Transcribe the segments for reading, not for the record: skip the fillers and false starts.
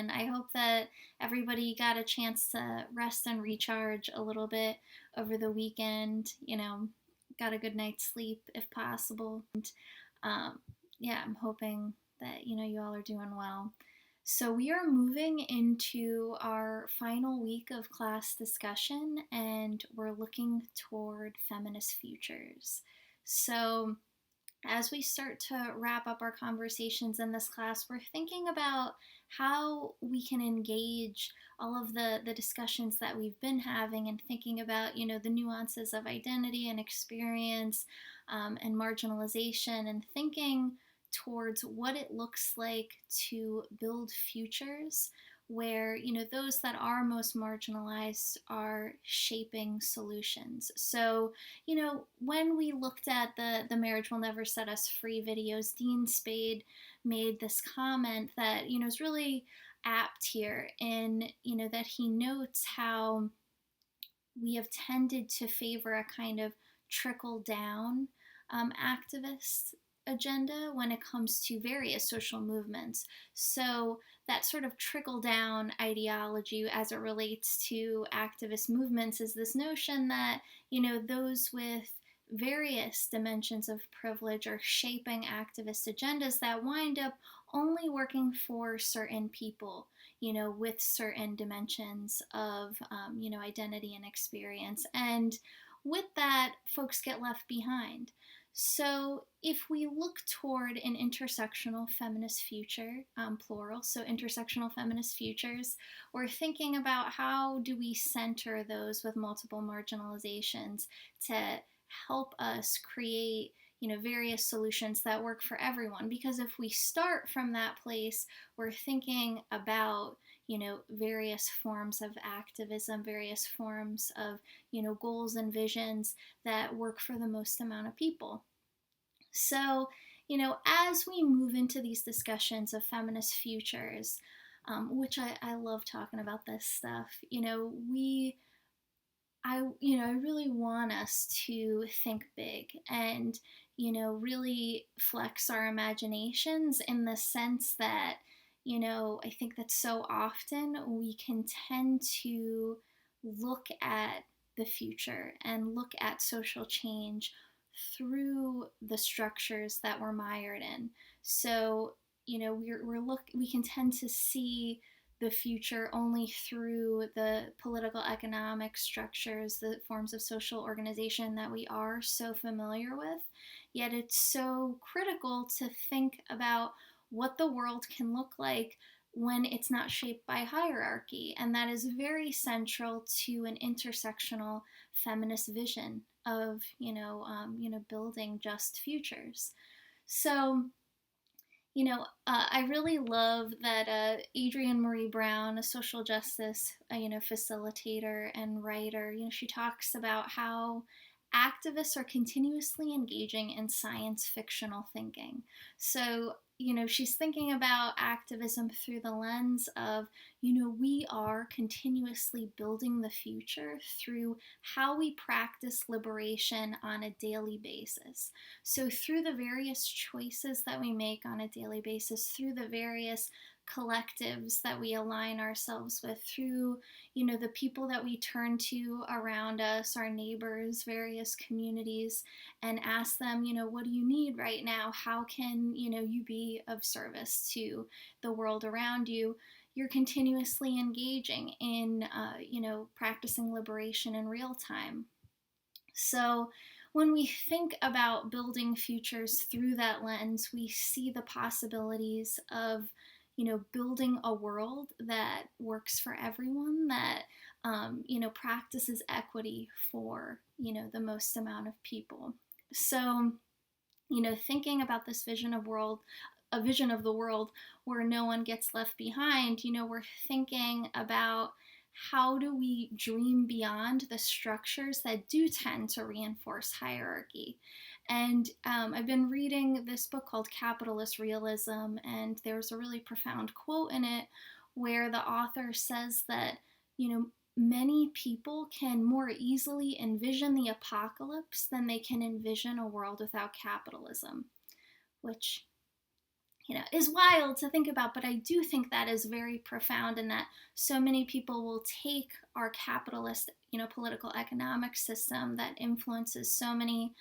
and I hope that everybody got a chance to rest and recharge a little bit over the weekend. Got a good night's sleep if possible. Um, yeah, I'm hoping that you all are doing well. So we are moving into our final week of class discussion, and we're looking toward feminist futures. So as we start to wrap up our conversations in this class, we're thinking about how we can engage all of the discussions that we've been having, and thinking about, the nuances of identity and experience, and marginalization, and thinking towards what it looks like to build futures where those that are most marginalized are shaping solutions. So when we looked at the Marriage Will Never Set Us Free videos, Dean Spade made this comment that, is really apt here in, that he notes how we have tended to favor a kind of trickle down activist agenda when it comes to various social movements. So that sort of trickle down ideology as it relates to activist movements is this notion that, those with various dimensions of privilege are shaping activist agendas that wind up only working for certain people, with certain dimensions of, identity and experience. And with that, folks get left behind. So if we look toward an intersectional feminist future, plural, so intersectional feminist futures, we're thinking about how do we center those with multiple marginalizations to help us create various solutions that work for everyone. Because if we start from that place, we're thinking about various forms of activism, various forms of goals and visions that work for the most amount of people. So as we move into these discussions of feminist futures, which I love talking about this stuff, I really want us to think big and, really flex our imaginations, in the sense that, I think that so often we can tend to look at the future and look at social change through the structures that we're mired in. So, we can tend to see the future only through the political economic structures, the forms of social organization that we are so familiar with. Yet it's so critical to think about what the world can look like when it's not shaped by hierarchy. And that is very central to an intersectional feminist vision of, building just futures. So, I really love that Adrienne Marie Brown, a social justice, facilitator and writer, she talks about how activists are continuously engaging in science fictional thinking. So, she's thinking about activism through the lens of, we are continuously building the future through how we practice liberation on a daily basis. So through the various choices that we make on a daily basis, through the various collectives that we align ourselves with, through, the people that we turn to around us, our neighbors, various communities, and ask them, what do you need right now? How can, you be of service to the world around you? You're continuously engaging in, practicing liberation in real time. So when we think about building futures through that lens, we see the possibilities of, building a world that works for everyone, that, practices equity for, the most amount of people. So, thinking about this vision of a vision of the world where no one gets left behind, we're thinking about how do we dream beyond the structures that do tend to reinforce hierarchy. And I've been reading this book called Capitalist Realism, and there's a really profound quote in it where the author says that, many people can more easily envision the apocalypse than they can envision a world without capitalism, which is wild to think about, but I do think that is very profound, and that so many people will take our capitalist, political economic system that influences so many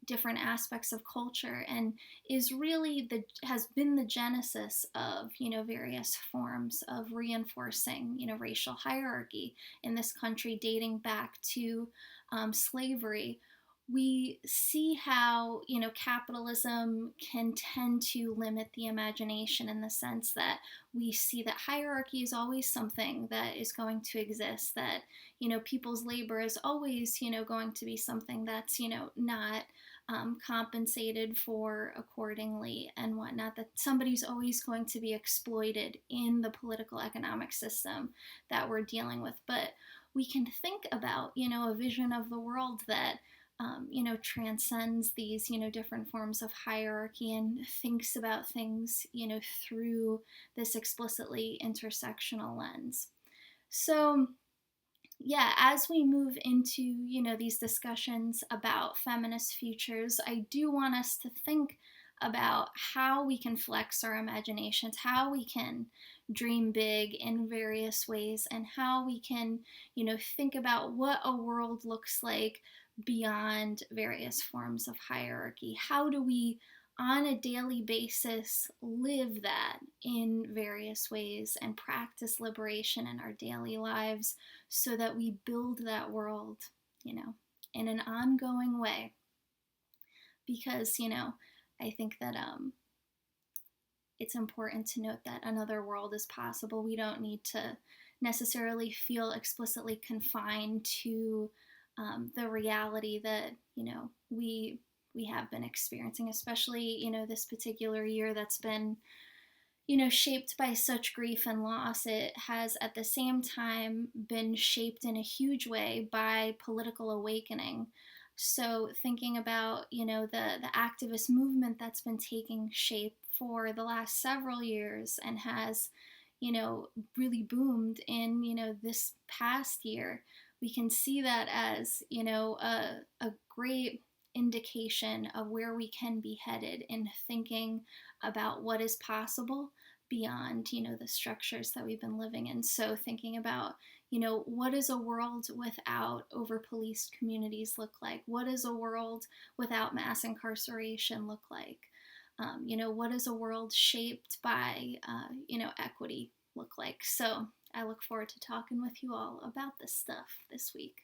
different aspects of culture and is really has been the genesis of various forms of reinforcing racial hierarchy in this country dating back to slavery. We see how capitalism can tend to limit the imagination in the sense that we see that hierarchy is always something that is going to exist, that people's labor is always going to be something that's not compensated for accordingly and whatnot, that somebody's always going to be exploited in the political economic system that we're dealing with. But we can think about a vision of the world that transcends these, different forms of hierarchy and thinks about things, through this explicitly intersectional lens. So, yeah, as we move into, these discussions about feminist futures, I do want us to think about how we can flex our imaginations, how we can dream big in various ways, and how we can, think about what a world looks like beyond various forms of hierarchy. How do we, on a daily basis, live that in various ways and practice liberation in our daily lives so that we build that world, in an ongoing way? Because, I think that it's important to note that another world is possible. We don't need to necessarily feel explicitly confined to the reality that we have been experiencing, especially this particular year that's been shaped by such grief and loss. It has at the same time been shaped in a huge way by political awakening. So thinking about, the activist movement that's been taking shape for the last several years and has, really boomed in, this past year, we can see that as, a great indication of where we can be headed in thinking about what is possible beyond the structures that we've been living in. So thinking about what does a world without over policed communities look like? What does a world without mass incarceration look like? What does a world shaped by equity look like? So I look forward to talking with you all about this stuff this week.